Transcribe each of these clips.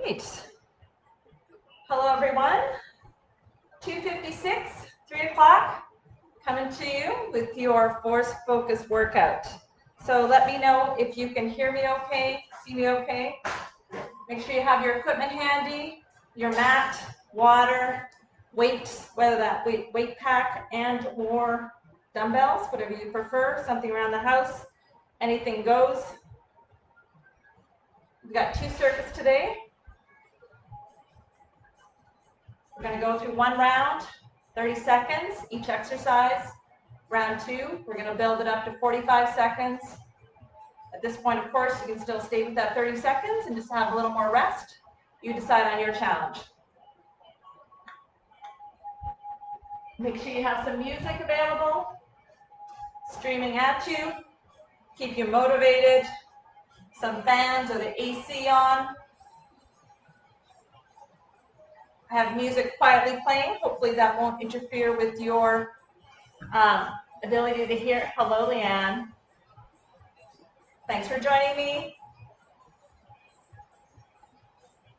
right. Hello, everyone. 2:56, 3 o'clock, coming to you with your force focus workout. So let me know if you can hear me okay, see me okay. Make sure you have your equipment handy, your mat, water, weights, whether that weight pack and or dumbbells, whatever you prefer, something around the house, anything goes. We've got 2 circuits today. We're going to go through 1 round, 30 seconds, each exercise. Round 2, we're going to build it up to 45 seconds. At this point, of course, you can still stay with that 30 seconds and just have a little more rest. You decide on your challenge. Make sure you have some music available, streaming at you, keep you motivated, some fans or the AC on. I have music quietly playing. Hopefully that won't interfere with your ability to hear. Hello, Leanne. Thanks for joining me.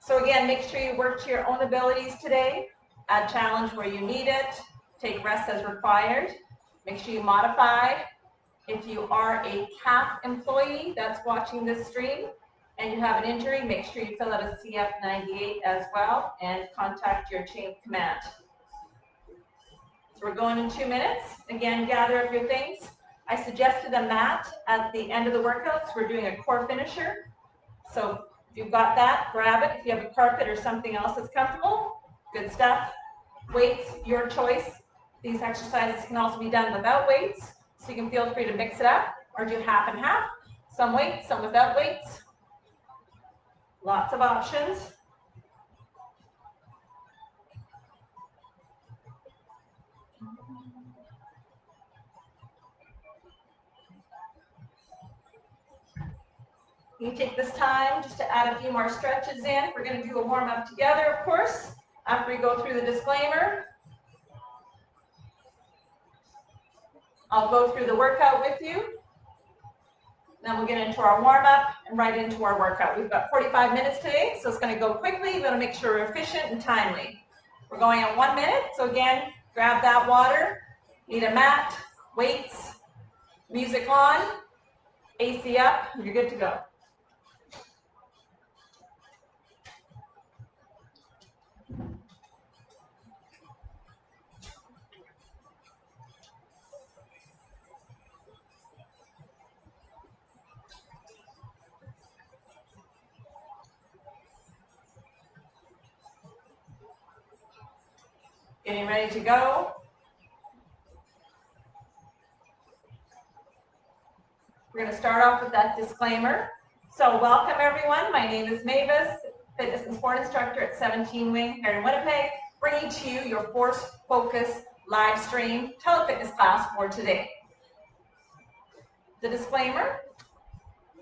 So again, make sure you work to your own abilities today. Add challenge where you need it. Take rest as required. Make sure you modify. If you are a CAF employee that's watching this stream and you have an injury, make sure you fill out a CF98 as well and contact your chain of command. So we're going in 2 minutes. Again, gather up your things. I suggested a mat at the end of the workouts. We're doing a core finisher. So if you've got that, grab it. If you have a carpet or something else that's comfortable, good stuff. Weights, your choice. These exercises can also be done without weights, so you can feel free to mix it up or do half and half. Some weights, some without weights. Lots of options. You take this time just to add a few more stretches in. We're going to do a warm-up together, of course, after we go through the disclaimer. I'll go through the workout with you. Then we'll get into our warm-up and right into our workout. We've got 45 minutes today, so it's going to go quickly. We're going to make sure we're efficient and timely. We're going at 1 minute, so again, grab that water, need a mat, weights, music on, AC up, and you're good to go. Getting ready to go. We're going to start off with that disclaimer. So welcome everyone. My name is Mavis, fitness and sport instructor at 17 Wing here in Winnipeg, bringing to you your Force Focus live stream telefitness class for today. The disclaimer,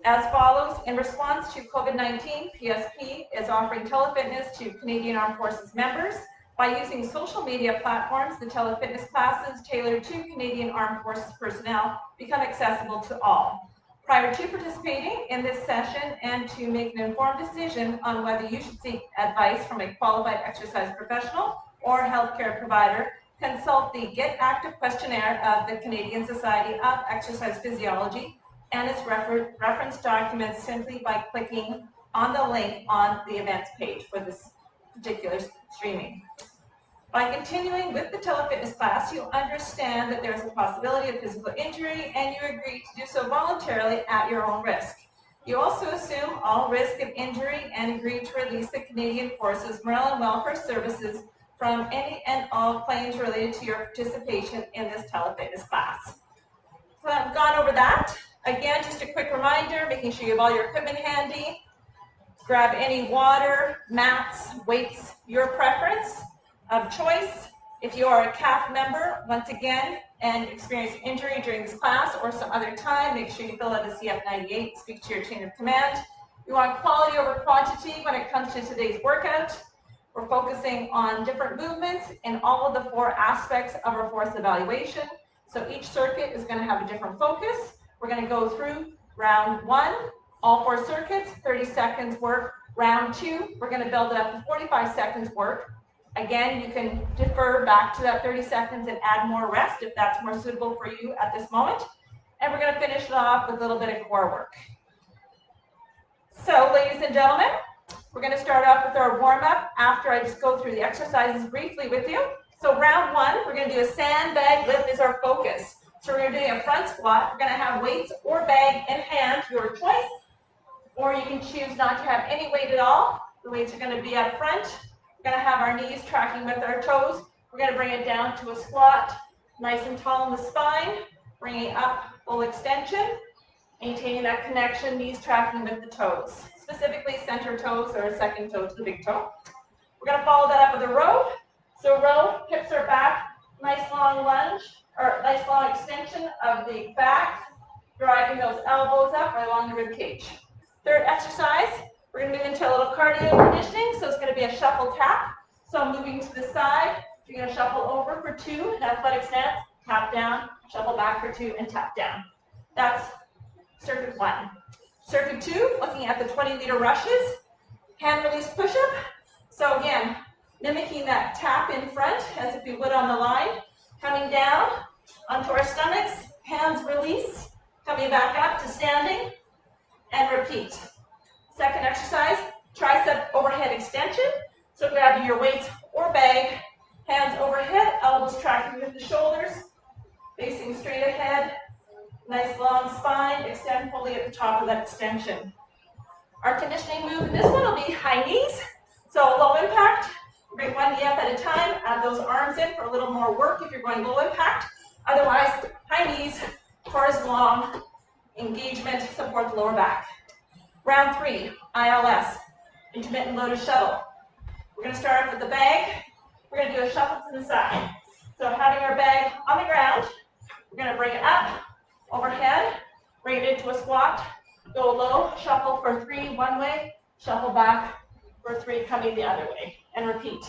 as follows: in response to COVID-19, PSP is offering telefitness to Canadian Armed Forces members. By using social media platforms, the telefitness classes tailored to Canadian Armed Forces personnel become accessible to all. Prior to participating in this session and to make an informed decision on whether you should seek advice from a qualified exercise professional or healthcare provider, consult the Get Active questionnaire of the Canadian Society of Exercise Physiology and its reference documents simply by clicking on the link on the events page for this particular streaming. By continuing with the telefitness class, you understand that there is a possibility of physical injury and you agree to do so voluntarily at your own risk. You also assume all risk of injury and agree to release the Canadian Forces Morale and Welfare Services from any and all claims related to your participation in this telefitness class. So I've gone over that. Again, just a quick reminder, making sure you have all your equipment handy. Grab any water, mats, weights, your preference of choice. If you are a CAF member, once again, and experience injury during this class or some other time, make sure you fill out a CF98, speak to your chain of command. We want quality over quantity when it comes to today's workout. We're focusing on different movements in all of the 4 aspects of our force evaluation. So each circuit is going to have a different focus. We're going to go through round 1, all 4 circuits, 30 seconds work Round 2, we're going to build it up to 45 seconds work. Again, you can defer back to that 30 seconds and add more rest if that's more suitable for you at this moment. And we're going to finish it off with a little bit of core work. So, ladies and gentlemen, we're going to start off with our warm-up after I just go through the exercises briefly with you. So round 1, we're going to do a sandbag lift as our focus. So we're doing a front squat. We're going to have weights or bag in hand, your choice. Or you can choose not to have any weight at all. The weights are going to be up front. We're going to have our knees tracking with our toes. We're going to bring it down to a squat, nice and tall in the spine, bringing up full extension, maintaining that connection, knees tracking with the toes, specifically center toes or second toe to the big toe. We're going to follow that up with a row. So row, hips are back, nice long lunge, or nice long extension of the back, driving those elbows up right along the rib cage. Third exercise, we're going to move into a little cardio conditioning, so it's going to be a shuffle tap. So I'm moving to the side, you're going to shuffle over for 2, an athletic stance, tap down, shuffle back for 2, and tap down. That's circuit 1. Circuit 2, looking at the 20-meter rushes, hand release push-up. So again, mimicking that tap in front as if you would on the line, coming down onto our stomachs, hands release, coming back up to standing, and repeat. Second exercise, tricep overhead extension. So grab your weights or bag, hands overhead, elbows tracking with the shoulders, facing straight ahead, nice long spine, extend fully at the top of that extension. Our conditioning move in this one will be high knees. So low impact, bring one knee up at a time, add those arms in for a little more work if you're going low impact. Otherwise, high knees, core is long, engagement, support the lower back. Round 3, ILS, intermittent loaded shuttle. We're going to start off with the bag. We're going to do a shuffle to the side. So having our bag on the ground, we're going to bring it up, overhead, bring it into a squat, go low, shuffle for 3 one way, shuffle back for 3 coming the other way, and repeat.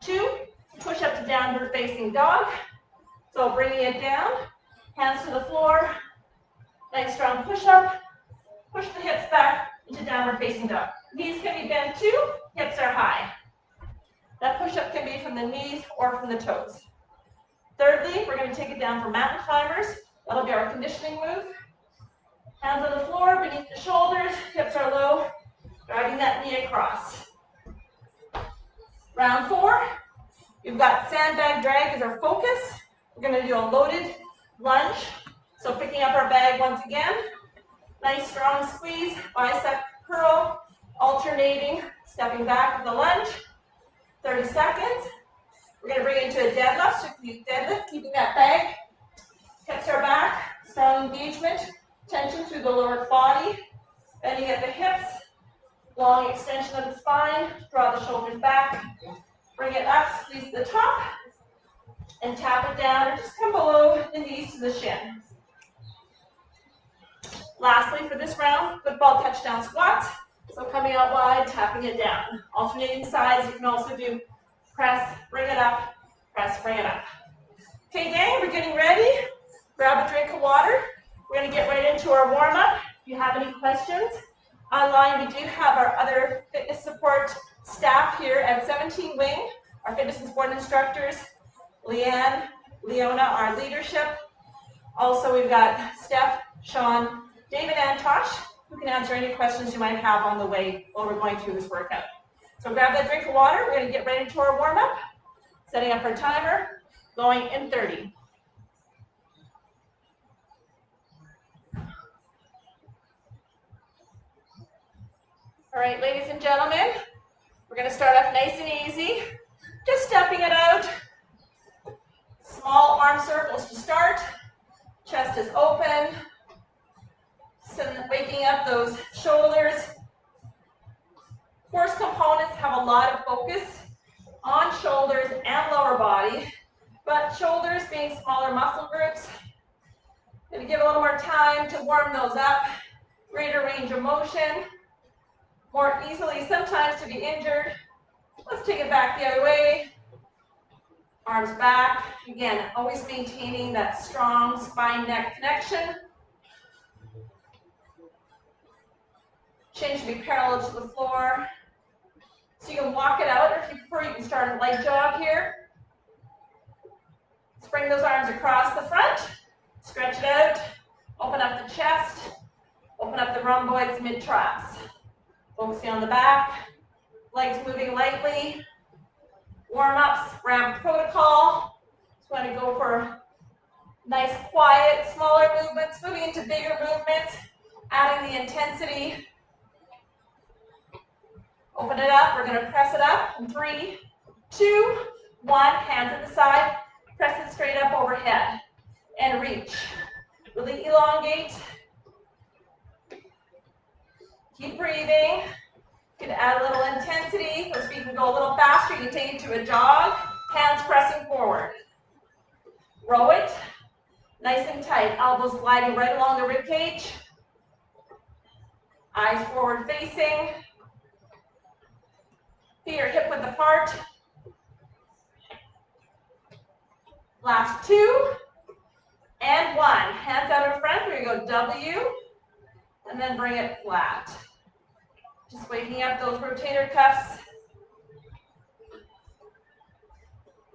2, push up to downward facing dog. So bringing it down, hands to the floor, nice strong push up, push the hips back into downward facing dog. Knees can be bent too, hips are high. That push up can be from the knees or from the toes. Thirdly, we're going to take it down for mountain climbers. That'll be our conditioning move. Hands on the floor, beneath the shoulders, hips are low, driving that knee across. Round 4, we've got sandbag drag as our focus. We're going to do a loaded lunge. So picking up our bag once again, nice strong squeeze, bicep curl, alternating, stepping back with the lunge. 30 seconds. We're going to bring it into a deadlift, so deadlift, keeping that bag. Hips are back, strong engagement, tension through the lower body, bending at the hips, long extension of the spine, draw the shoulders back, bring it up, squeeze the top, and tap it down, or just come below the knees to the shin. Lastly, for this round, football touchdown squats. So coming out wide, tapping it down. Alternating sides, you can also do press, bring it up, press, bring it up. Okay, gang, we're getting ready. Grab a drink of water. We're going to get right into our warm-up. If you have any questions, online we do have our other fitness support staff here at 17 Wing, our fitness and sport instructors, Leanne, Leona, our leadership. Also, we've got Steph, Sean, David, and Tosh, who can answer any questions you might have on the way while we're going through this workout. So grab that drink of water. We're going to get right into our warm-up. Setting up our timer, going in 30. All right, ladies and gentlemen, we're going to start off nice and easy. Just stepping it out. Small arm circles to start. Chest is open. So waking up those shoulders. Force components have a lot of focus on shoulders and lower body, but shoulders being smaller muscle groups, going to give a little more time to warm those up, greater range of motion, more easily sometimes to be injured. Let's take it back the other way. Arms back. Again, always maintaining that strong spine-neck connection. Chin should be parallel to the floor. So you can walk it out, or if you prefer, you can start a light jog here. Let's bring those arms across the front. Stretch it out. Open up the chest. Open up the rhomboids, mid-traps. Focusing on the back. Legs moving lightly. Warm-ups, ramp protocol. Just want to go for nice, quiet, smaller movements, moving into bigger movements, adding the intensity. Open it up. We're going to press it up in 3, 2, 1. Hands at the side. Press it straight up overhead. And reach. Really elongate. Keep breathing. You can add a little intensity. Or if you can go a little faster, you can take it to a jog. Hands pressing forward. Row it. Nice and tight. Elbows gliding right along the rib cage. Eyes forward facing. Feet are hip width apart. Last 2. And 1. Hands out in front. We're going to go W. And then bring it flat. Just waking up those rotator cuffs.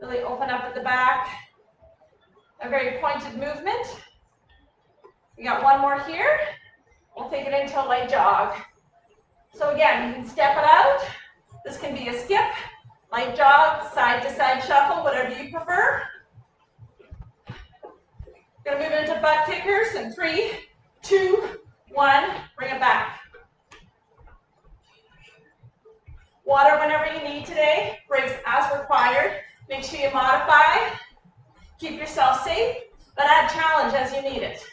Really open up at the back. A very pointed movement. We got 1 more here. We'll take it into a light jog. So again, you can step it out. This can be a skip, light jog, side to side shuffle, whatever you prefer. Gonna move into butt kickers in 3, 2, 1. Bring it back. Water whenever you need today. Breaks as required. Make sure you modify. Keep yourself safe, but add challenge as you need it.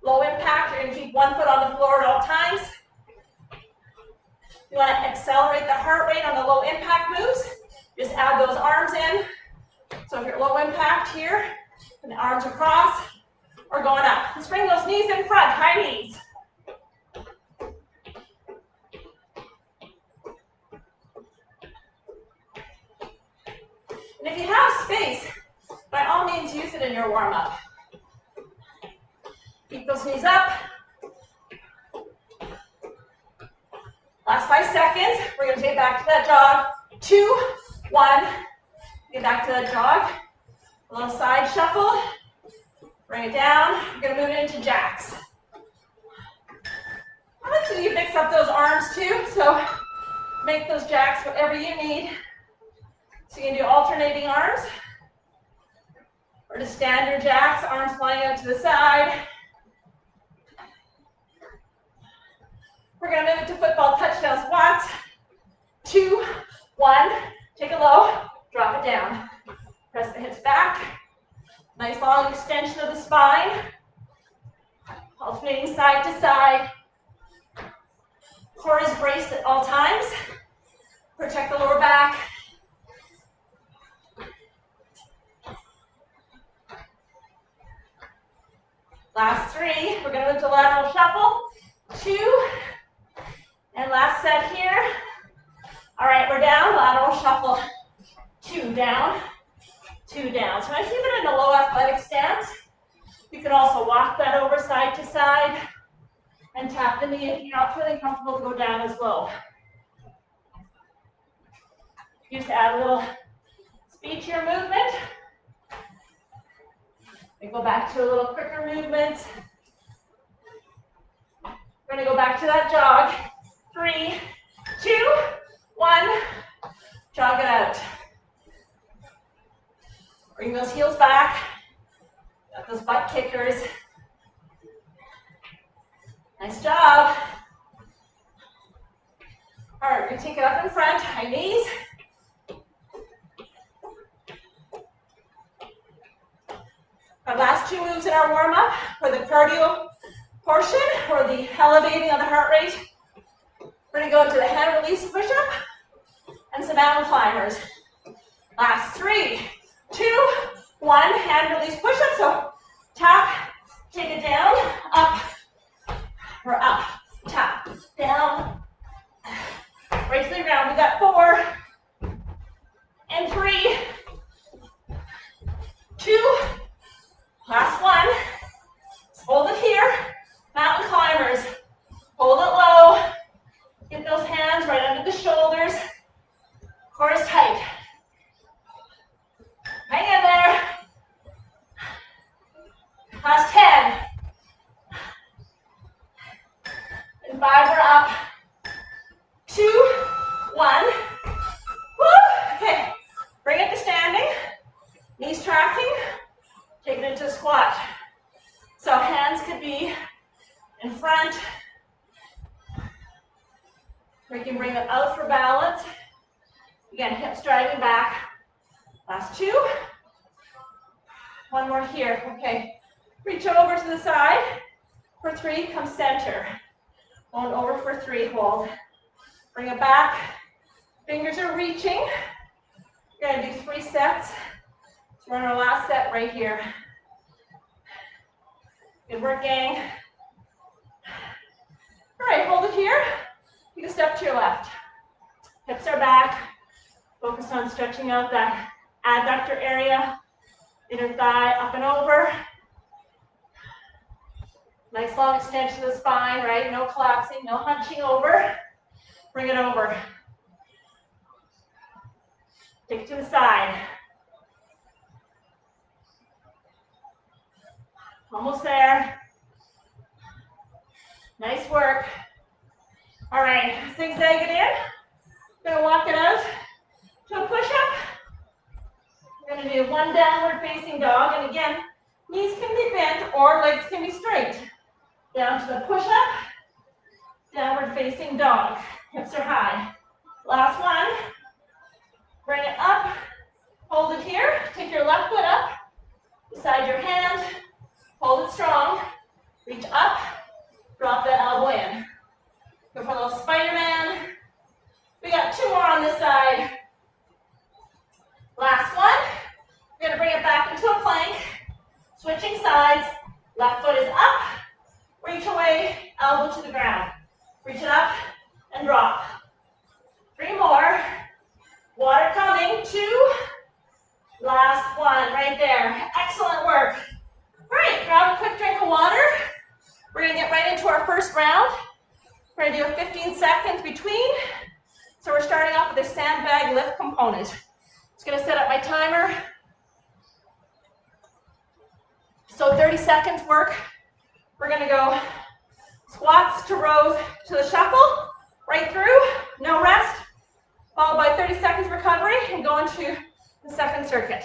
Low impact, you're going to keep 1 foot on the floor at all times. You want to accelerate the heart rate on the low impact moves. Just add those arms in. So if you're low impact here, and the arms across, or going up. Let's bring those knees in front, high knees. And if you have space, by all means use it in your warm-up. Keep those knees up. Last 5 seconds. We're going to take it back to that jog. 2, 1. Get back to that jog. A little side shuffle. Bring it down. We're going to move it into jacks. I like to mix up those arms too, so make those jacks whatever you need. So you can do alternating arms, or just standard jacks, arms flying out to the side. We're going to move it to football touchdown squats. 2, 1. Take a low, drop it down. Press the hips back. Nice long extension of the spine. Alternating side to side. Core is braced at all times. Protect the lower back. Last 3, we're going to move to lateral shuffle. 2, and last set here. All right, we're down, lateral shuffle. 2 down, 2 down. So I keep it in a low athletic stance. You can also walk that over side to side and tap the knee if you're not feeling comfortable to go down as low. Just add a little speed to your movement. We go back to a little quicker movement. We're going to go back to that jog. 3, 2, 1. Jog it out. Bring those heels back. Got those butt kickers. Nice job. All right, we're going to take it up in front, high knees. Our last 2 moves in our warm-up for the cardio portion, or the elevating of the heart rate. We're going to go into the hand release push-up and some mountain climbers. Last 3, 2, 1. Hand release push-up. So tap, take it down, up, or up, tap, down, right to the ground. We got 4, and 3, 2. Last 1. Hold it Last 10. And 5, we're up. 2, 1. Woo! Okay, bring it to standing. Knees tracking. Take it into a squat. So hands could be in front. We can bring them out for balance. Again, hips driving back. Last 2. One more here. Okay. Reach over to the side. For 3, come center. Going over for 3, hold. Bring it back. Fingers are reaching. We're going to do 3 sets. So we're on our last set right here. Good work, gang. All right, hold it here. Take a step to your left. Hips are back. Focus on stretching out that adductor area. Inner thigh up and over. Nice long extension of the spine, right? No collapsing, no hunching over. Bring it over. Take it to the side. Almost there. Nice work. All right, zigzag it in. Gonna walk it out to a push-up. We're gonna do 1 downward facing dog, and again, knees can be bent or legs can be straight. Down to the push-up, downward facing dog. Hips are high. Last one. Bring it up. Hold it here. Take your left foot up beside your hand. Hold it strong. Reach up. Drop that elbow in. Go for a little Spider-Man. We got 2 more on this side. Last one. We're going to bring it back into a plank. Switching sides. Left foot is up. Reach away. Elbow to the ground. Reach it up and drop. 3 more. Water coming. 2. Last one right there. Excellent work. All right, grab a quick drink of water. We're going to get right into our first round. We're going to do a 15 seconds between. So we're starting off with a sandbag lift component. Just going to set up my timer. So 30 seconds work. We're going to go squats to rows to the shuffle, right through, no rest, followed by 30 seconds recovery and go into the second circuit.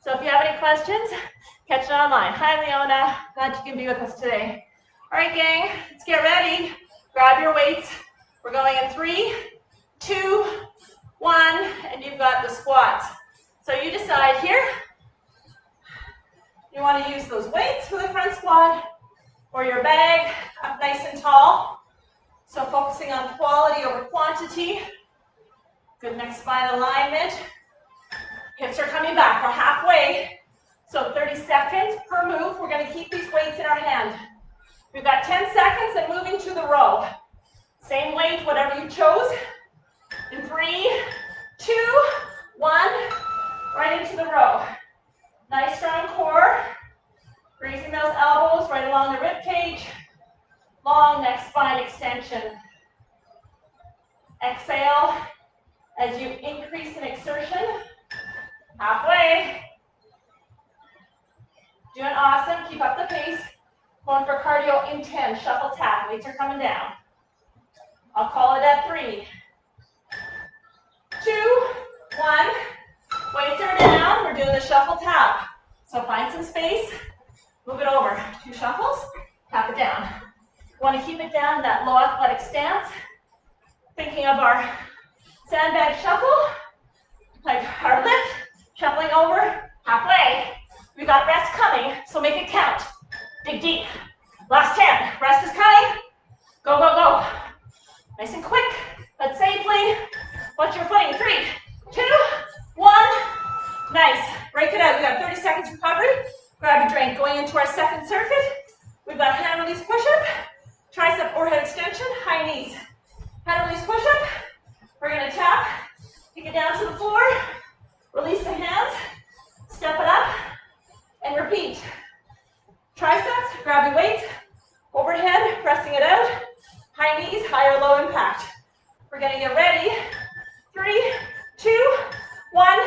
So if you have any questions, catch it online. Hi, Leona. Glad you can be with us today. All right, gang, let's get ready. Grab your weights. We're going in 3, 2, 1, and you've got the squats. So you decide here. You want to use those weights for the front squat or your bag up nice and tall. So focusing on quality over quantity. Good neck spine alignment. Hips are coming back. We're halfway. So 30 seconds per move. We're going to keep these weights in our hand. We've got 10 seconds and moving to the row. Same weight, whatever you chose. In 3, 2, 1, right into the row. Nice strong core. Raising those elbows right along the rib cage. Long neck spine extension. Exhale as you increase in exertion. Halfway. Doing awesome. Keep up the pace. Going for cardio in 10. Shuffle tap. Weights are coming down. I'll call it at 3, 2, 1. Weights are down. We're doing the shuffle tap. So find some space. Move it over. 2 shuffles. Tap it down. Want to keep it down in that low athletic stance. Thinking of our sandbag shuffle. Like our lift. Shuffling over. Halfway. We got rest coming, so make it count. Dig deep. Last 10. Rest is coming. Go, go, go. Nice and quick, but safely. Watch your footing. 3, 2, 1. Nice. Break it out. We got 30 seconds recovery. Grab a drink. Going into our second circuit. We've got hand release push-up, tricep overhead extension, high knees. Hand release push-up. We're going to tap, take it down to the floor, release the hands, step it up, and repeat. Triceps, grab your weights, overhead, pressing it out. High knees, high or low impact. We're going to get ready. 3, 2, 1.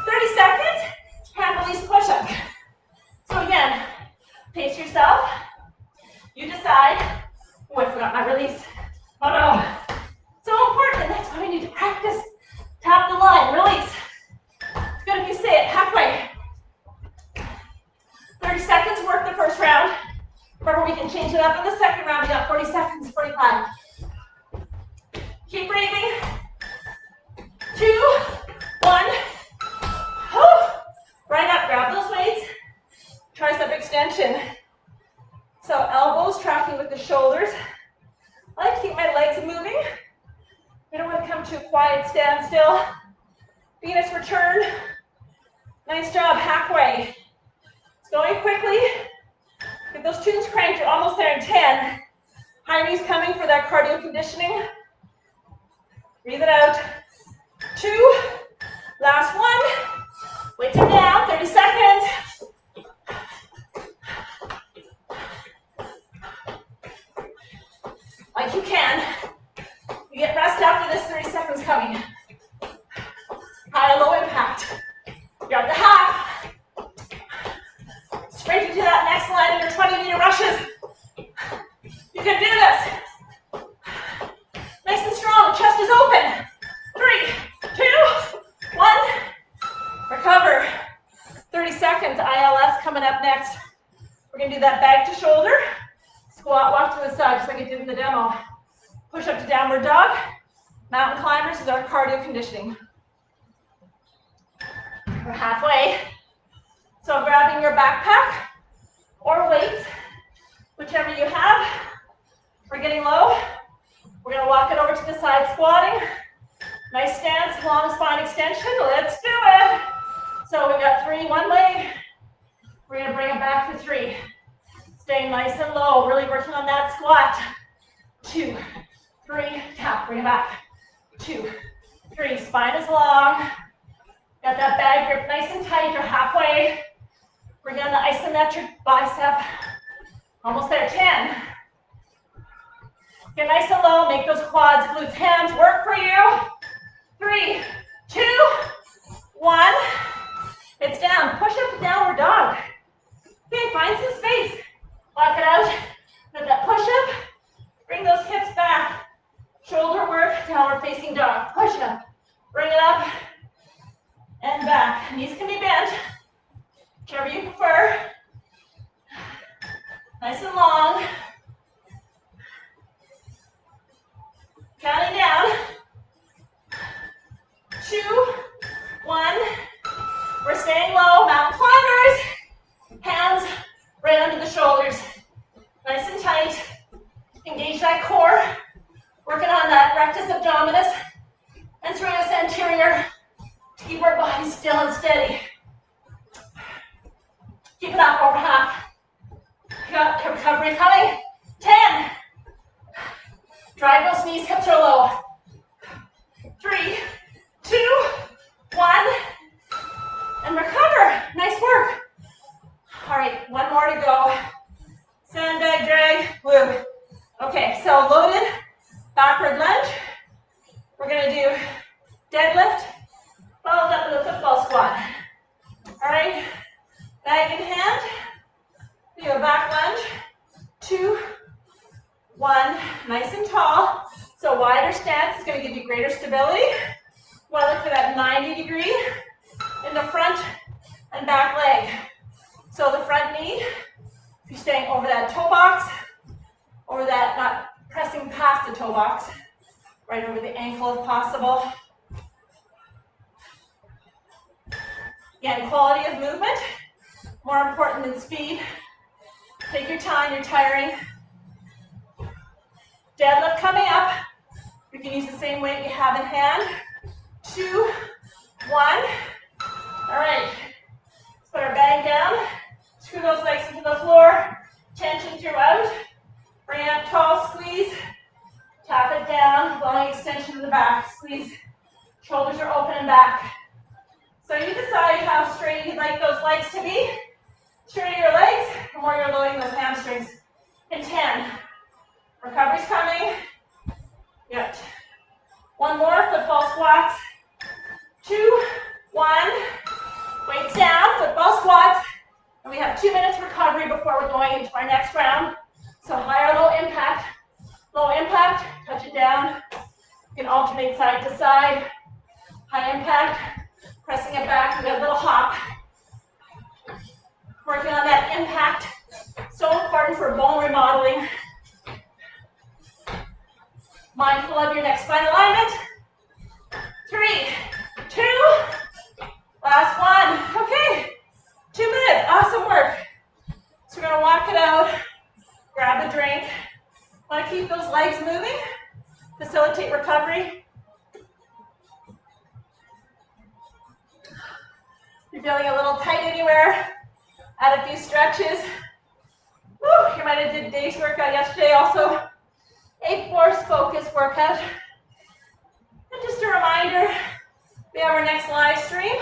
30 seconds. Hand release push-up. So again, Pace yourself. You decide. Oh, I forgot my release. Oh no. So important. That's why we need to practice. Tap the line, release. It's good if you say it halfway. 30 seconds, work the first round. Remember, we can change it up in the second round. We got 40 seconds, 45. Keep breathing. 2, 1. Right up, grab those weights. Tricep extension. So elbows tracking with the shoulders. I like to keep my legs moving. We don't want to come to a quiet standstill. Venus return. Nice job, halfway. It's going quickly. Get those tunes cranked, you're almost there in 10. High knees coming for that cardio conditioning. Breathe it out. 2, last one. Weights are down, 30 seconds. Like you can. You get rest after this, 30 seconds coming. High or low impact. You're at the half. Straight into that next line in your 20-meter rushes. You can do this. Nice and strong, chest is open. 3, 2, 1. Recover. 30 seconds, ILS coming up next. We're gonna do that bag to shoulder. Squat, walk to the side, just like I did in the demo. Push up to downward dog. Mountain climbers is our cardio conditioning. We're halfway. So grabbing your backpack or weights, whichever you have. We're getting low. We're gonna walk it over to the side, squatting. Nice stance, long spine extension. Let's do it. So we got 3, one leg. We're gonna bring it back to 3. Staying nice and low, really working on that squat. 2, 3, tap, bring it back. 2, 3, spine is long. Got that bag grip nice and tight, you're halfway. Bring on the isometric bicep. Almost there, 10. Get nice and low, make those quads, glutes, hams work for you. 3, 2, 1. It's down, push up to downward dog. Okay, find some space. Walk it out, let that push up. Bring those hips back. Shoulder work, downward facing dog. Push up, bring it up, and back. Knees can be bent, whichever you prefer. Nice and long. Counting down. 2, 1. We're staying low, mountain climbers. Hands right under the shoulders. Nice and tight. Engage that core. Working on that rectus abdominis and serratus anterior to keep our body still and steady. Keep it up, over half. Got recovery coming. 10. Drive those knees, hips are low. 3, 2, 1. And recover. Nice work. All right, one more to go. Sandbag drag. Woo. Okay, so loaded backward lunge. We're going to do deadlift followed up with a football squat. All right, bag in hand. Do a back lunge. 2, 1. Nice and tall. So wider stance is going to give you greater stability. Want to look for that 90 degree in the front and back leg. So the front knee, you're staying over that toe box, over that, not pressing past the toe box, right over the ankle if possible. Again, quality of movement, more important than speed. Take your time, you're tiring. Deadlift coming up. You can use the same weight you have in hand. 2, 1. All right, let's put our bag down. Screw those legs into the floor. Tension throughout. Bring it up tall, squeeze. Tap it down, long extension to the back. Squeeze. Shoulders are open and back. So you decide how straight you'd like those legs to be. Straighten your legs, the more you're loading those hamstrings. In 10. Recovery's coming. Good. One more, football squats. 2, 1. Weights down, football squats. And we have 2 minutes recovery before we're going into our next round. So high or low impact. Low impact, touch it down. You can alternate side to side. High impact, pressing it back. We got a little hop. Working on that impact. So important for bone remodeling. Mindful of your next spine alignment. 3, 2, last one. Okay, 2 minutes, awesome work. So we're gonna walk it out, grab a drink. Wanna keep those legs moving, facilitate recovery. If you're feeling a little tight anywhere, add a few stretches. Woo, you might have did day's workout yesterday also. A force focus workout. And just a reminder, we have our next live stream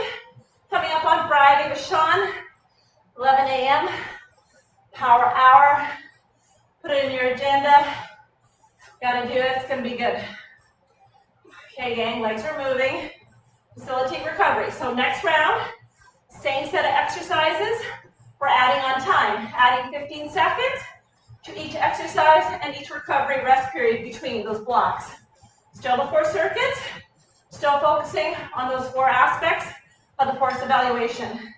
coming up on Friday with Sean, 11 a.m. Power hour. Put it in your agenda. Gotta do it, it's gonna be good. Okay, gang, legs are moving. Facilitate recovery. So next round, same set of exercises. We're adding on time, adding 15 seconds to each exercise and each recovery rest period between those blocks. Still the 4 circuits, still focusing on those 4 aspects of the force evaluation.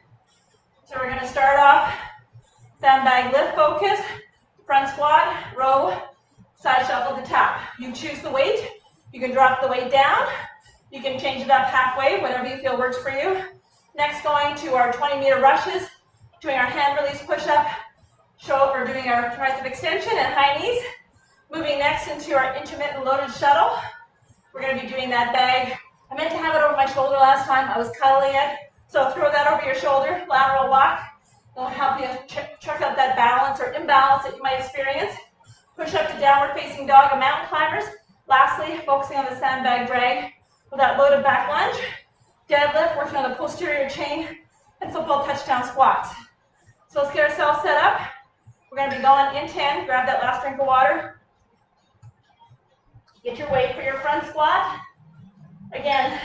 So we're gonna start off, sandbag lift focus, front squat, row, side shuffle to tap. You choose the weight, you can drop the weight down, you can change it up halfway, whatever you feel works for you. Next, going to our 20-meter rushes, doing our hand release push-up, or doing our tricep extension and high knees. Moving next into our intermittent loaded shuttle. We're going to be doing that bag. I meant to have it over my shoulder last time. I was cuddling it. So throw that over your shoulder, lateral walk. It'll help you check out that balance or imbalance that you might experience. Push up to downward facing dog and mountain climbers. Lastly, focusing on the sandbag drag with that loaded back lunge. Deadlift, working on the posterior chain, and football touchdown squats. So let's get ourselves set up. We're going to be going in 10. Grab that last drink of water. Get your weight for your front squat. Again,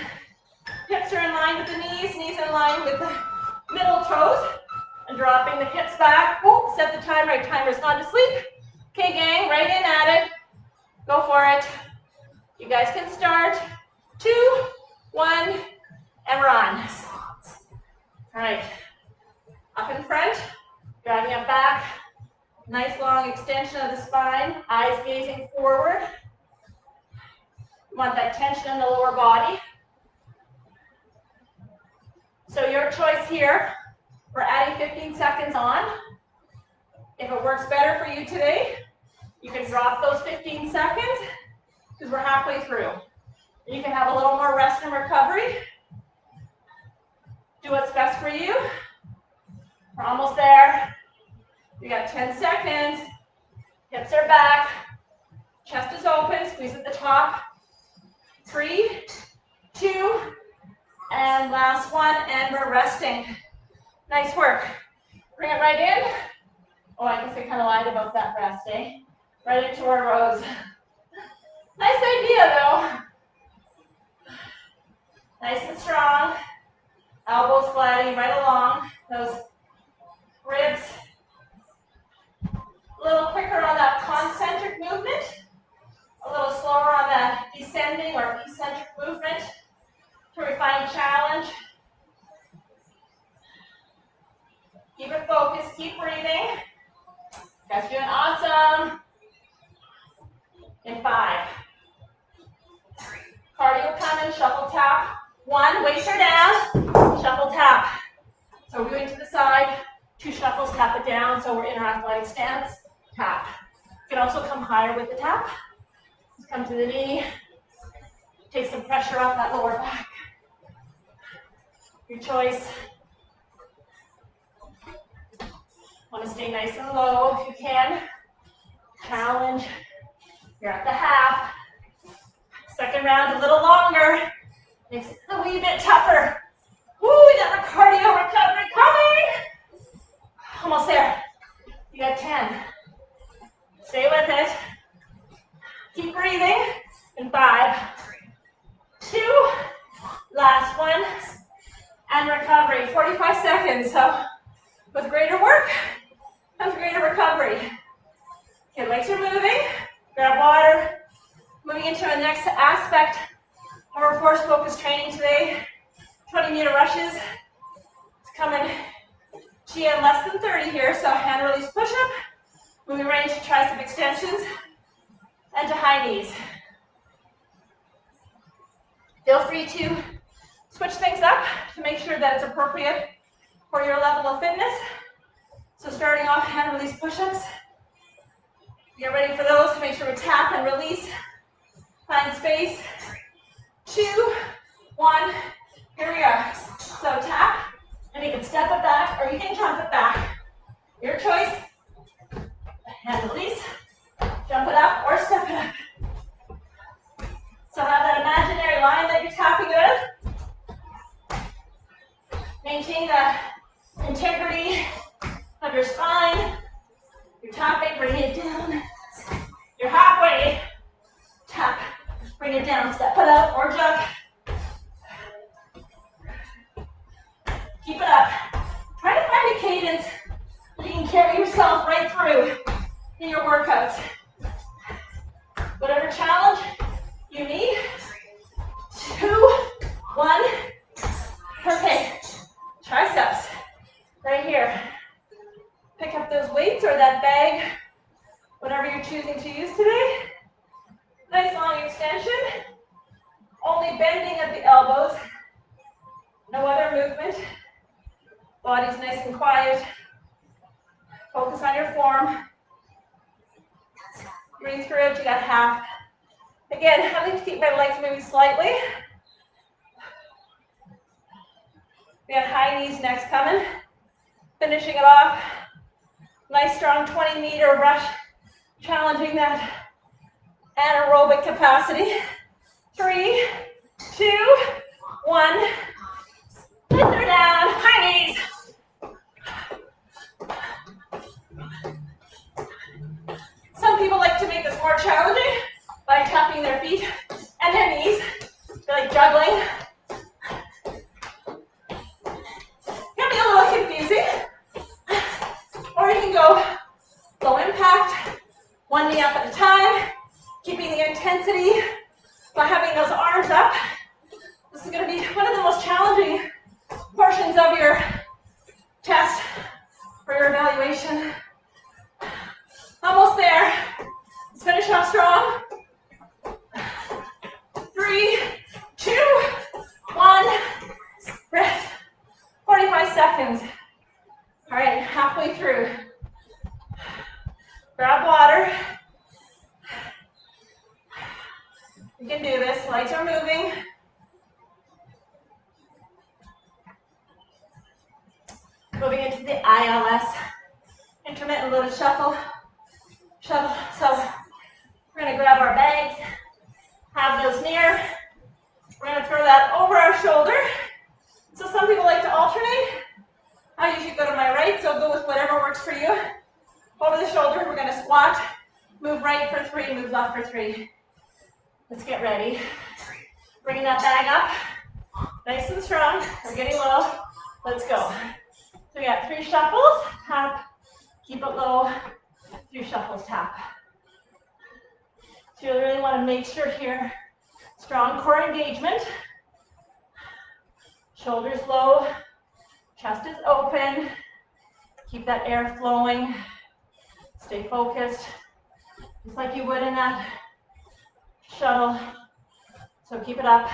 hips are in line with the knees, knees in line with the middle toes, and dropping the hips back. Oh, set the timer. Timer's gone to sleep. Okay, gang, right in at it. Go for it. You guys can start. 2, 1, and run. All right. Up in front, driving it back. Nice long extension of the spine, eyes gazing forward. You want that tension in the lower body. So your choice here, we're adding 15 seconds on. If it works better for you today, you can drop those 15 seconds because we're halfway through. You can have a little more rest and recovery. Do what's best for you. We're almost there. We got 10 seconds. Hips are back. Chest is open. Squeeze at the top. 3, 2, and last one. And we're resting. Nice work. Bring it right in. Oh, I guess I kind of lied about that rest, eh? Right into our rows. Nice idea, though. Nice and strong. Elbows sliding right along. Those ribs. A little quicker on that concentric movement, a little slower on that descending or eccentric movement to refine challenge. Keep it focused, keep breathing. You guys are doing awesome. In 5. Cardio coming, shuffle tap. 1, weights are down, shuffle tap. So we're going to the side, 2 shuffles, tap it down, so we're in our athletic stance. Tap. You can also come higher with the tap. Just come to the knee. Take some pressure off that lower back. Your choice. Want to stay nice and low if you can. Challenge. You're at the half. Second round a little longer. Makes it a wee bit tougher. Woo, we got our cardio recovery coming. Almost there. You got 10. Stay with it. Keep breathing. In 5, 2, last one, and recovery. 45 seconds. So With greater work comes greater recovery. Okay, legs are moving. Grab water. Moving into the next aspect of our force focus training today. 20-meter rushes. It's coming to you in less than 30 here, so hand release push-up. Moving right into tricep extensions and to high knees. Feel free to switch things up to make sure that it's appropriate for your level of fitness. So starting off, hand release push-ups. Get ready for those to make sure we tap and release. Find space. 2, 1, here we go. So tap, and you can step it back or you can jump it back. Your choice. Hand release, jump it up or step it up. So have that imaginary line that you're tapping with. Maintain the integrity of your spine. You're tapping, bring it down. You're halfway. Tap, bring it down, step it up or jump. Keep it up. Try to find a cadence that you can carry yourself right through in your workouts. Whatever challenge you need. 2, 1. Okay. Triceps. Right here. Pick up those weights or that bag, whatever you're choosing to use today. Nice long extension. Only bending at the elbows. No other movement. Body's nice and quiet. Focus on your form. Breathe through it, you got half. Again, having to keep my legs moving slightly. We got high knees next coming. Finishing it off. Nice strong 20-meter rush. Challenging that anaerobic capacity. 3, 2, 1. Lift her down, high knees. Some people like to make this more challenging by tapping their feet and their knees. They're like juggling. It can be a little confusing. Or you can go low impact, one knee up at a time, keeping the intensity by having those arms up. This is going to be one of the most challenging portions of your test for your evaluation. Almost there. Let's finish off strong. 3, 2, 1. Rest. 45 seconds. All right, halfway through. Grab water. You can do this. Legs are moving. Moving into the ILS, intermittent loaded shuffle. So we're going to grab our bags, have those near. We're going to throw that over our shoulder. So some people like to alternate. I usually go to my right, so go with whatever works for you. Over the shoulder, we're going to squat, move right for 3, move left for 3. Let's get ready. Bringing that bag up, nice and strong. We're getting low. Let's go. So we got 3 shuffles, tap, keep it low, 3 shuffles, tap. So you really want to make sure here, strong core engagement. Shoulders low, chest is open. Keep that air flowing. Stay focused, just like you would in that shuttle. So keep it up.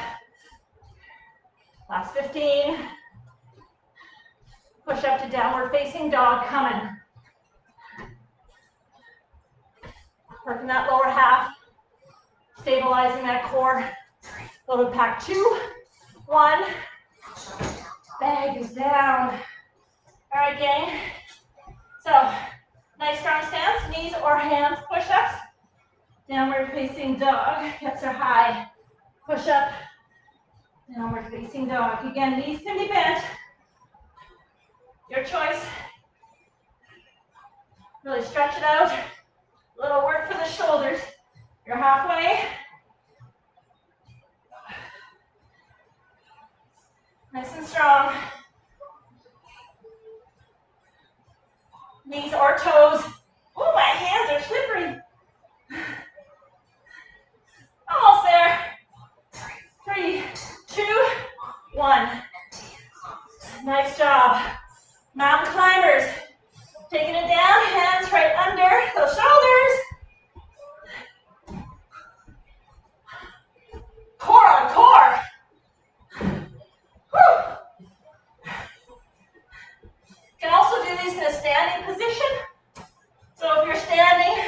Last 15. Push up to downward facing dog coming. Working that lower half. Stabilizing that core. Loaded pack 2, 1. Bag is down. All right, gang. So, nice strong stance, knees or hands, push-ups. Downward facing dog, hips are high. Push up, downward facing dog. Again, knees can be bent. Your choice. Really stretch it out. A little work for the shoulders. You're halfway. Nice and strong. knees or toes. Oh, my hands are slippery. Almost there. 3, 2, 1. Nice job. Mountain climbers. Taking it down, hands right under those shoulders. Core on core. Whew. You can also do these in a standing position. So if you're standing,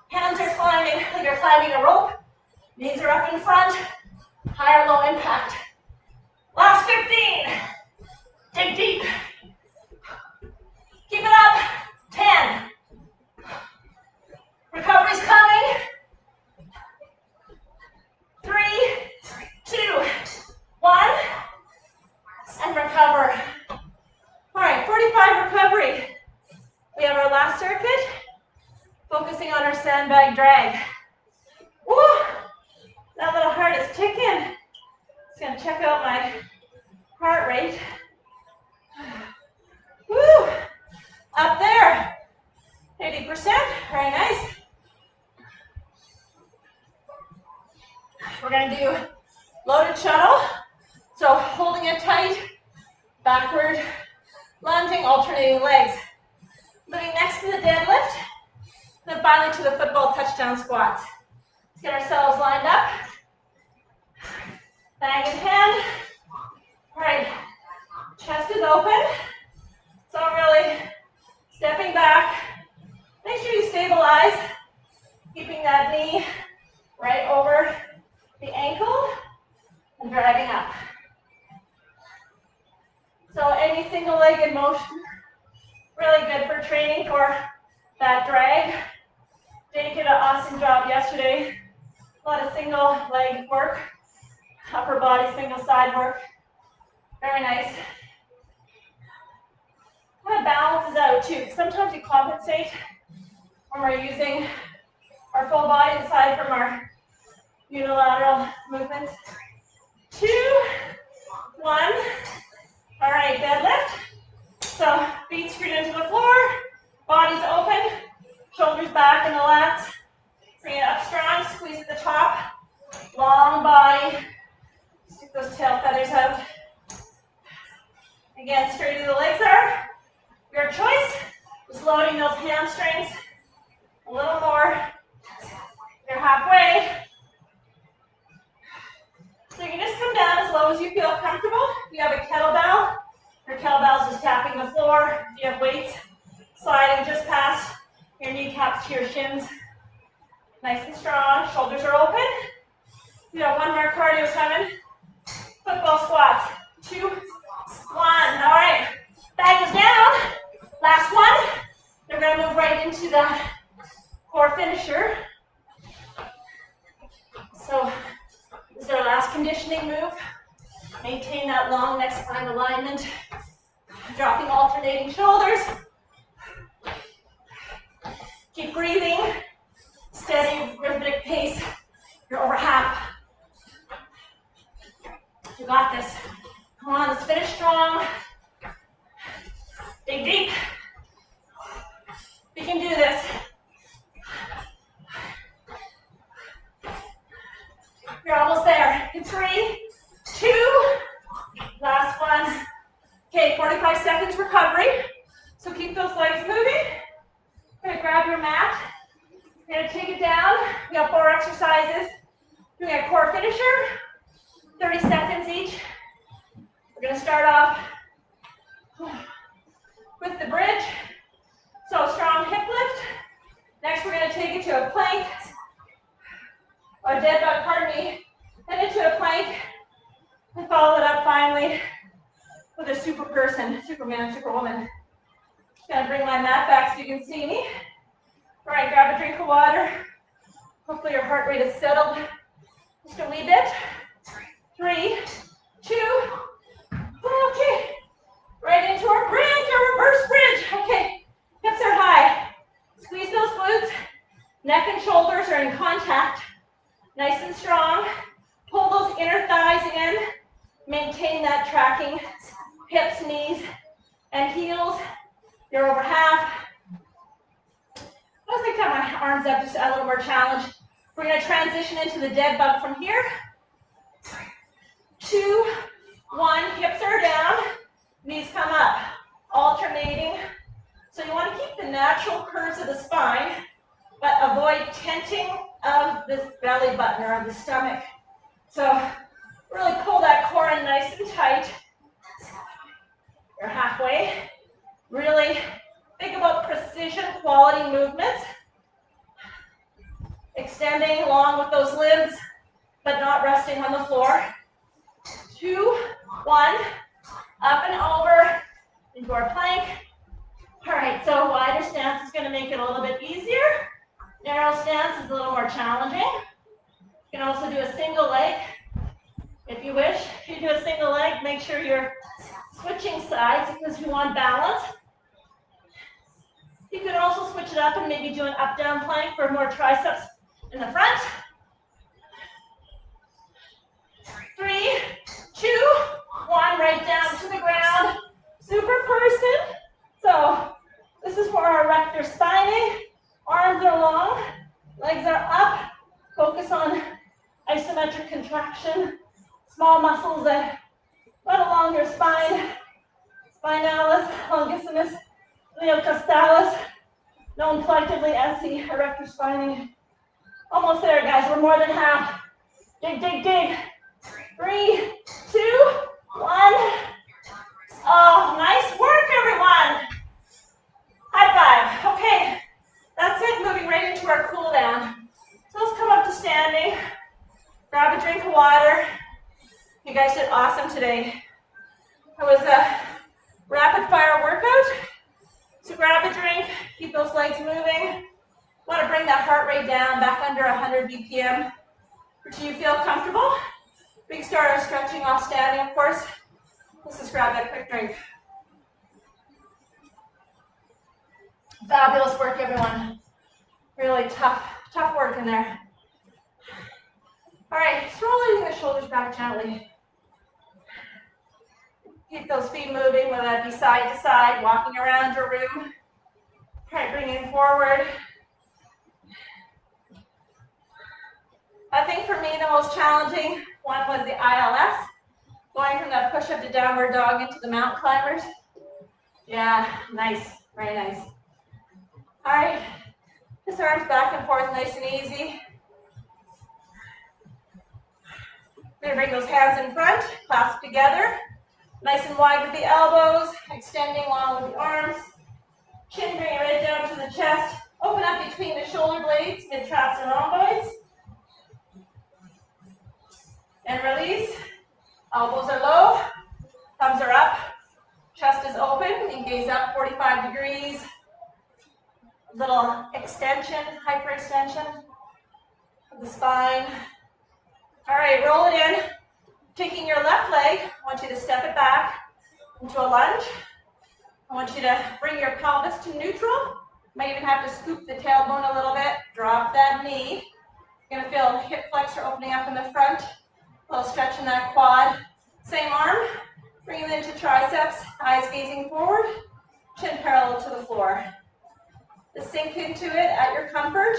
hands are climbing like you're climbing a rope. Knees are up in front. High or low impact. Last 15. Dig deep. Keep it up. 10. Recovery's coming. 3, 2, 1. And recover. All right, 45 recovery. We have our last circuit, focusing on our sandbag drag. Woo! That little heart is ticking. Just gonna check out my heart rate. Woo! Up there. 80%. Very nice. We're gonna do loaded shuttle. So holding it tight, backward, lunging, alternating legs. Moving next to the deadlift, then finally to the football touchdown squats. Let's get ourselves lined up. Bag in hand. All right, chest is open. So really stepping back. Make sure you stabilize, keeping that knee right over the ankle and driving up. So any single-legged motion, really good for training for that drag. Jake did an awesome job yesterday. A lot of single leg work, upper body, single side work. Very nice. Kind of balances out too. Sometimes we compensate when we're using our full body aside from our unilateral movements. 2, 1. All right, deadlift. So feet screwed into the floor, body's open, shoulders back in the lats. Bring it up strong, squeeze at the top, long body. Stick those tail feathers out. Again, straight as the legs are. Your choice is loading those hamstrings a little more. You're halfway. So you can just come down as low as you feel comfortable. If you have a kettlebell, your kettlebell's just tapping the floor. If you have weights, sliding just past your kneecaps to your shins. Nice and strong, shoulders are open. We have one more cardio coming. Football squats. 2, 1. All right, bag is down. Last one. Then we're gonna move right into that core finisher. So this is our last conditioning move. Maintain that long neck spine alignment. Dropping alternating shoulders. Keep breathing. Steady, rhythmic pace. You're over half. You got this. Come on, let's finish strong. Dig deep. We can do this. You're almost there. In 3, 2, last one. Okay, 45 seconds recovery. So keep those legs moving. You're gonna grab your mat. You're gonna take it down. We got 4 exercises. Doing a core finisher. 30 seconds each. We're gonna start off with the bridge. So strong hip lift. Next, we're gonna take it to a plank. Or dead bug, pardon me. Then into a plank. And follow it up finally with a super person, Superman, Superwoman. Just gonna bring my mat back so you can see me. All right, grab a drink of water. Hopefully your heart rate is settled just a wee bit. 3, 2, okay. Right into our bridge, our reverse bridge. Okay, hips are high. Squeeze those glutes. Neck and shoulders are in contact. Nice and strong. Pull those inner thighs in. Maintain that tracking. Hips, knees, and heels. You're over half. arms up, just a little more challenge. We're going to transition into the dead bug from here. 2, 1, hips are down, knees come up, alternating. So you want to keep the natural curves of the spine, but avoid tenting of this belly button or of the stomach. So really pull that core in nice and tight. You're halfway. Really think about precision quality movements. Extending along with those limbs, but not resting on the floor. 2, 1, up and over into our plank. All right, so wider stance is going to make it a little bit easier. Narrow stance is a little more challenging. You can also do a single leg if you wish. If you do a single leg, make sure you're switching sides because you want balance. You can also switch it up and maybe do an up-down plank for more triceps in the front. 3, 2, 1, right down to the ground. Super person. So this is for our rector spining. Arms are long, legs are up. Focus on isometric contraction. Small muscles that run along your spine. Spinalis, longissimus, iliocostalis, known collectively as the erector spining. Almost there, guys. We're more than half. Dig, dig, dig. 3, 2, 1. Oh, nice work, everyone. High five. Okay, that's it. Moving right into our cool down. So let's come up to standing. Grab a drink of water. You guys did awesome today. It was a rapid fire workout. So grab a drink, keep those legs moving. Want to bring that heart rate down, back under 100 BPM. Do you feel comfortable? We can start our stretching off standing, of course. Let's just grab that quick drink. Fabulous work, everyone. Really tough work in there. All right, rolling the shoulders back gently. Keep those feet moving, whether that be side to side, walking around your room. All right, bringing forward. I think for me the most challenging one was the ILS. Going from that push-up to downward dog into the mountain climbers. Yeah, nice, very nice. All right, just arms back and forth, nice and easy. We're gonna bring those hands in front, clasp together. Nice and wide with the elbows, extending long with the arms. Chin bring it right down to the chest. Open up between the shoulder blades, mid-traps and rhomboids. And release. Elbows are low, thumbs are up, chest is open. You can gaze up 45 degrees. Little extension, hyperextension of the spine. All right, roll it in. Taking your left leg, I want you to step it back into a lunge. I want you to bring your pelvis to neutral. Might even have to scoop the tailbone a little bit. Drop that knee. You're gonna feel hip flexor opening up in the front. A little stretch in that quad. Same arm. Bring it into triceps. Eyes gazing forward. Chin parallel to the floor. Just sink into it at your comfort.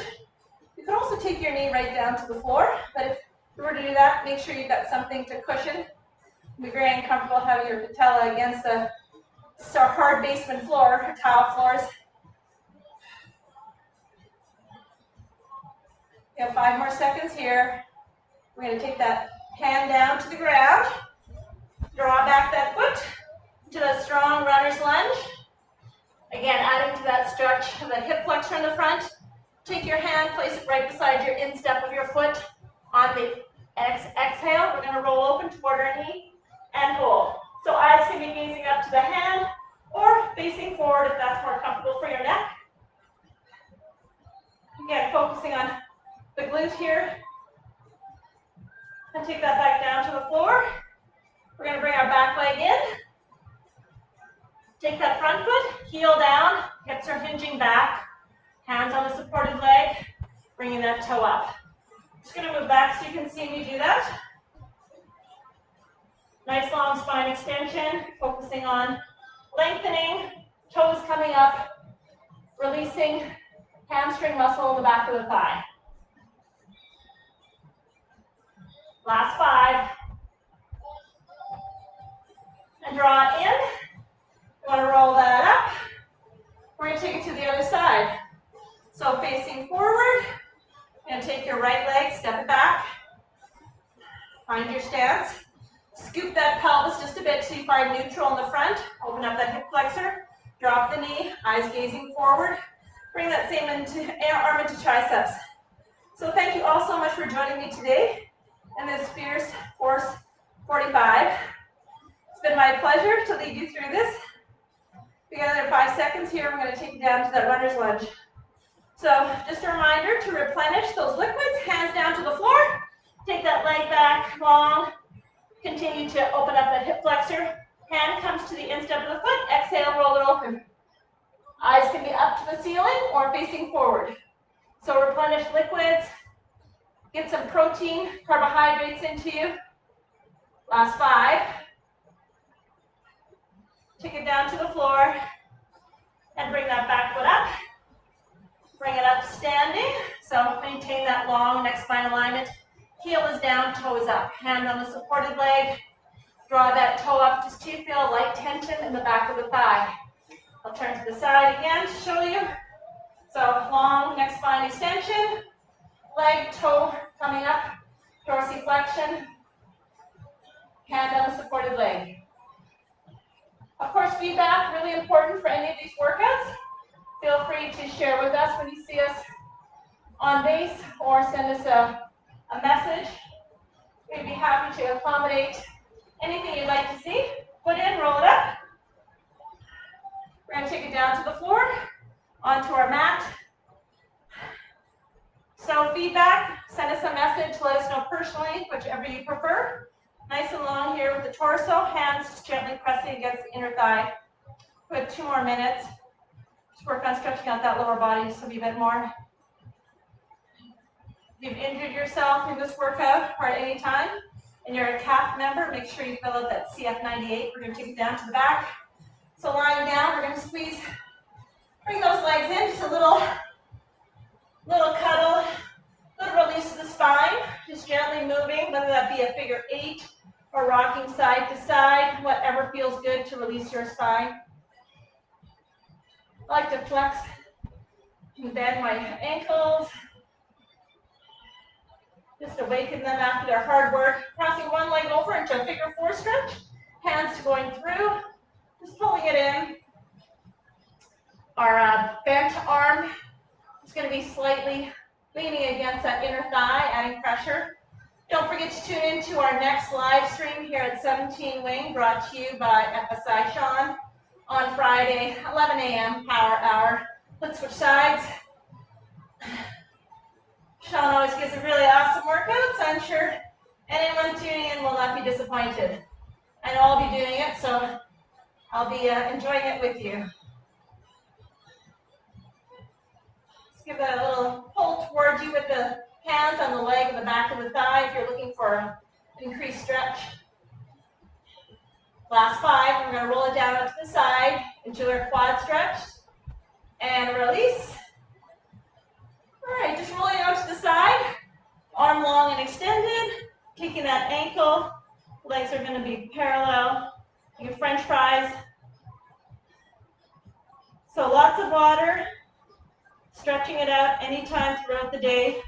You can also take your knee right down to the floor, but if you were to do that, make sure you've got something to cushion. It'd be very uncomfortable having your patella against the hard basement floor, or tile floors. You have 5 more seconds here. We're going to take that hand down to the ground. Draw back that foot to the strong runner's lunge. Again, adding to that stretch of the hip flexor in the front. Take your hand, place it right beside your instep of your foot. On the exhale, we're going to roll open toward our knee and hold. So eyes can be gazing up to the hand or facing forward if that's more comfortable for your neck. Again, focusing on the glute here. And take that back down to the floor. We're going to bring our back leg in. Take that front foot, heel down, hips are hinging back. Hands on the supported leg, bringing that toe up. Just going to move back so you can see me do that. Nice long spine extension, focusing on lengthening, toes coming up, releasing hamstring muscle in the back of the thigh. Last 5. And draw it in. You want to roll that up. We're going to take it to the other side. So facing forward, and take your right leg, step it back. Find your stance. Scoop that pelvis just a bit so you find neutral in the front. Open up that hip flexor. Drop the knee, eyes gazing forward. Bring that same arm into triceps. So thank you all so much for joining me today in this Fierce Force 45. It's been my pleasure to lead you through this. We got another 5 seconds here. I'm going to take you down to that runner's lunge. So just a reminder to replenish those liquids, hands down to the floor. Take that leg back long. Continue to open up that hip flexor. Hand comes to the instep of the foot. Exhale, roll it open. Eyes can be up to the ceiling or facing forward. So replenish liquids. Get some protein, carbohydrates into you. Last 5. Take it down to the floor. And bring that back foot up. Bring it up standing. So maintain that long neck spine alignment. Heel is down, toe is up. Hand on the supported leg. Draw that toe up just to feel light tension in the back of the thigh. I'll turn to the side again to show you. So long neck spine extension. Leg, toe coming up. Dorsiflexion. Hand on the supported leg. Of course, feedback, really important for any of these workouts. Feel free to share with us when you see us on base or send us a message. We'd be happy to accommodate anything you'd like to see. Put in, roll it up. We're going to take it down to the floor, onto our mat. So feedback, send us a message, let us know personally, whichever you prefer. Nice and long here with the torso, hands gently pressing against the inner thigh. Put 2 more minutes. Just work on stretching out that lower body just a wee bit more. If you've injured yourself in this workout or at any time, and you're a CAF member, make sure you fill out that CF98. We're going to take it down to the back. So lying down, we're going to squeeze, bring those legs in, just a little cuddle, little release of the spine, just gently moving, whether that be a figure 8 or rocking side to side, whatever feels good to release your spine. I like to flex and bend my ankles. Just awaken them after their hard work. Crossing one leg over into a figure 4 stretch. Hands going through. Just pulling it in. Our bent arm is going to be slightly leaning against that inner thigh, adding pressure. Don't forget to tune into our next live stream here at 17 Wing, brought to you by FSI Sean on Friday, 11 a.m. Power Hour. Let's switch sides. Sean always gives a really awesome workout, so I'm sure anyone tuning in will not be disappointed. I know I'll be doing it, so I'll be enjoying it with you. Just give that a little pull towards you with the hands on the leg and the back of the thigh if you're looking for an increased stretch. Last 5, we're going to roll it down to the side, into our quad stretch, and release. All right, just rolling out to the side, arm long and extended, taking that ankle, legs are going to be parallel, your French fries. So lots of water, stretching it out anytime throughout the day.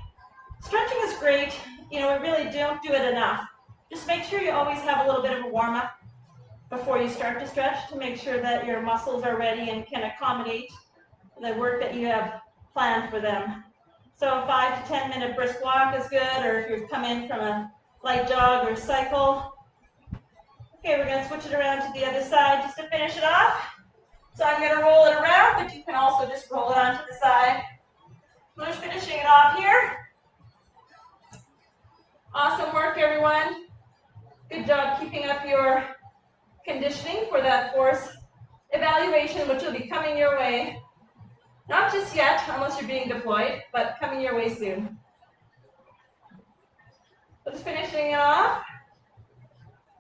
Stretching is great, we really don't do it enough. Just make sure you always have a little bit of a warm-up before you start to stretch to make sure that your muscles are ready and can accommodate the work that you have planned for them. So a 5 to 10 minute brisk walk is good, or if you've come in from a light jog or cycle. Okay, we're going to switch it around to the other side just to finish it off. So I'm going to roll it around, but you can also just roll it onto the side. We're just finishing it off here. Awesome work, everyone. Good job keeping up your conditioning for that force evaluation, which will be coming your way. Not just yet, unless you're being deployed, but coming your way soon. So just finishing it off.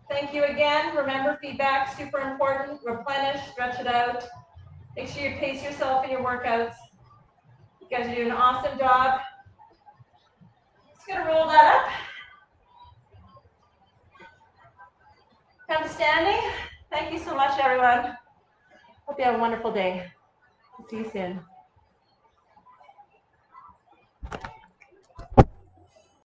Thank you again. Remember, feedback, super important. Replenish, stretch it out. Make sure you pace yourself in your workouts. You guys are doing an awesome job. Just gonna roll that up. Come to standing. Thank you so much, everyone. Hope you have a wonderful day. See you soon.